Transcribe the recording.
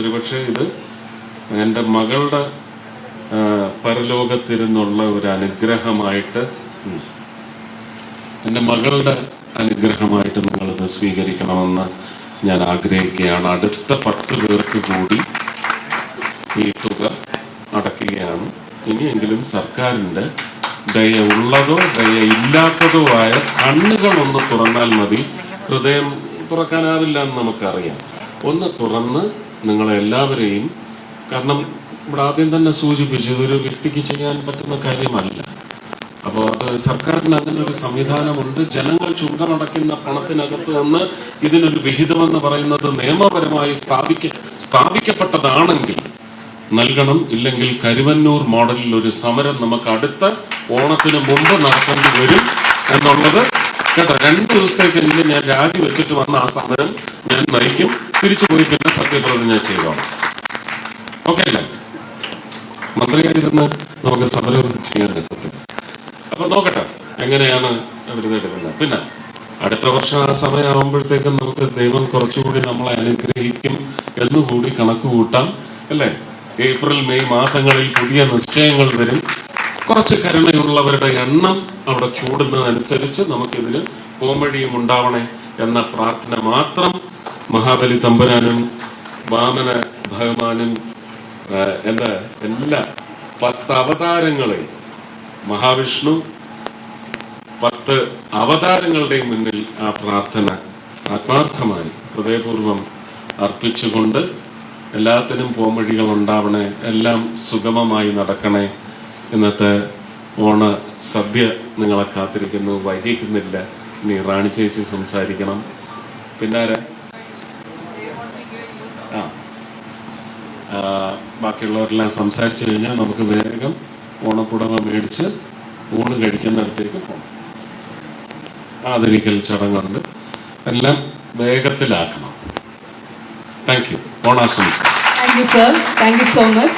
ഒരുപക്ഷെ ഇത് എൻ്റെ മകളുടെ പരലോകത്തിരുന്നുള്ള ഒരു അനുഗ്രഹമായിട്ട്, എൻ്റെ മകളുടെ അനുഗ്രഹമായിട്ട് നിങ്ങളിത് സ്വീകരിക്കണമെന്ന് ഞാൻ ആഗ്രഹിക്കുകയാണ്. അടുത്ത 10 പേർക്ക് കൂടി ഈ തുക അടയ്ക്കുകയാണ്. ഇനിയെങ്കിലും സർക്കാരിൻ്റെ ദയ ഉള്ളതോ ദയ ഇല്ലാത്തതോ ആയ കണ്ണുകളൊന്ന് തുറന്നാൽ മതി. ഹൃദയം തുറക്കാനാവില്ല എന്ന് നമുക്കറിയാം. ഒന്ന് തുറന്ന് നിങ്ങളെല്ലാവരെയും, കാരണം ഇവിടെ ആദ്യം തന്നെ സൂചിപ്പിച്ചു, ഇതൊരു വ്യക്തിക്ക് ചെയ്യാൻ പറ്റുന്ന കാര്യമല്ല. അപ്പോൾ അത് സർക്കാരിന് അങ്ങനെ ഒരു സംവിധാനമുണ്ട്. ജനങ്ങൾ ചുണ്ടടയ്ക്കുന്ന പണത്തിനകത്ത് നിന്ന് ഇതിനൊരു വിഹിതമെന്ന് പറയുന്നത് നിയമപരമായി സ്ഥാപിക്കപ്പെട്ടതാണെങ്കിൽ നൽകണം. ഇല്ലെങ്കിൽ കരുവന്നൂർ മോഡലിൽ ഒരു സമരം നമുക്ക് അടുത്ത ഓണത്തിന് മുമ്പ് നടത്തേണ്ടി വരും എന്നുള്ളത് കേട്ടോ. 2 ദിവസത്തേക്കെങ്കിലും ഞാൻ രാജിവെച്ചിട്ട് വന്ന ആ സമരം ഞാൻ നയിക്കും. തിരിച്ചു പോയി പിന്നെ സത്യപ്രതിജ്ഞ ചെയ്തോളാം. ഓക്കെ അല്ലേ? മന്ത്രിയായിരുന്ന് നമുക്ക് സമരം ചെയ്യാൻ പറ്റത്തില്ല. അപ്പൊ നോക്കട്ടെ എങ്ങനെയാണ് അവരിതെടുക്കുന്നത്. പിന്നെ അടുത്ത വർഷം ആ സമയമാകുമ്പോഴത്തേക്കും നമുക്ക് ദൈവം കുറച്ചുകൂടി നമ്മളെ അനുഗ്രഹിക്കും എന്നുകൂടി കണക്ക് കൂട്ടാം അല്ലേ? ഏപ്രിൽ മെയ് മാസങ്ങളിൽ പുതിയ നിശ്ചയങ്ങൾ വരും. കുറച്ച് കരുണയുള്ളവരുടെ എണ്ണം അവിടെ കൂടുന്നതനുസരിച്ച് നമുക്കിതിന് പോംവഴിയും ഉണ്ടാവണേ എന്ന പ്രാർത്ഥന മാത്രം മഹാബലി തമ്പുരാനും വാമന ഭഗവാനും എന്താ എല്ലാ 10 അവതാരങ്ങളെ, മഹാവിഷ്ണു 10 അവതാരങ്ങളുടെയും മുന്നിൽ ആ പ്രാർത്ഥന ആത്മാർത്ഥമായി ഹൃദയപൂർവം അർപ്പിച്ചുകൊണ്ട് എല്ലാത്തിനും പോംവഴികൾ ഉണ്ടാവണേ, എല്ലാം സുഗമമായി നടക്കണേ. ഇന്നത്തെ ഓണ സദ്യ നിങ്ങളെ കാത്തിരിക്കുന്നു. വൈകിക്കുന്നില്ല. ഇനി റാണി ചേച്ചി സംസാരിക്കണം. പിന്നാരെ ബാക്കിയുള്ളവരെല്ലാം സംസാരിച്ചു കഴിഞ്ഞാൽ നമുക്ക് വേഗം ഓണപ്പുടവ മേടിച്ച് ഊണ് കഴിക്കുന്നിടത്തേക്ക് പോകണം. ആദരിക്കൽ ചടങ്ങുണ്ട്. എല്ലാം വേഗത്തിലാക്കണം. Thank you. ഓണാശംസ. Thank you, sir. Thank you so much.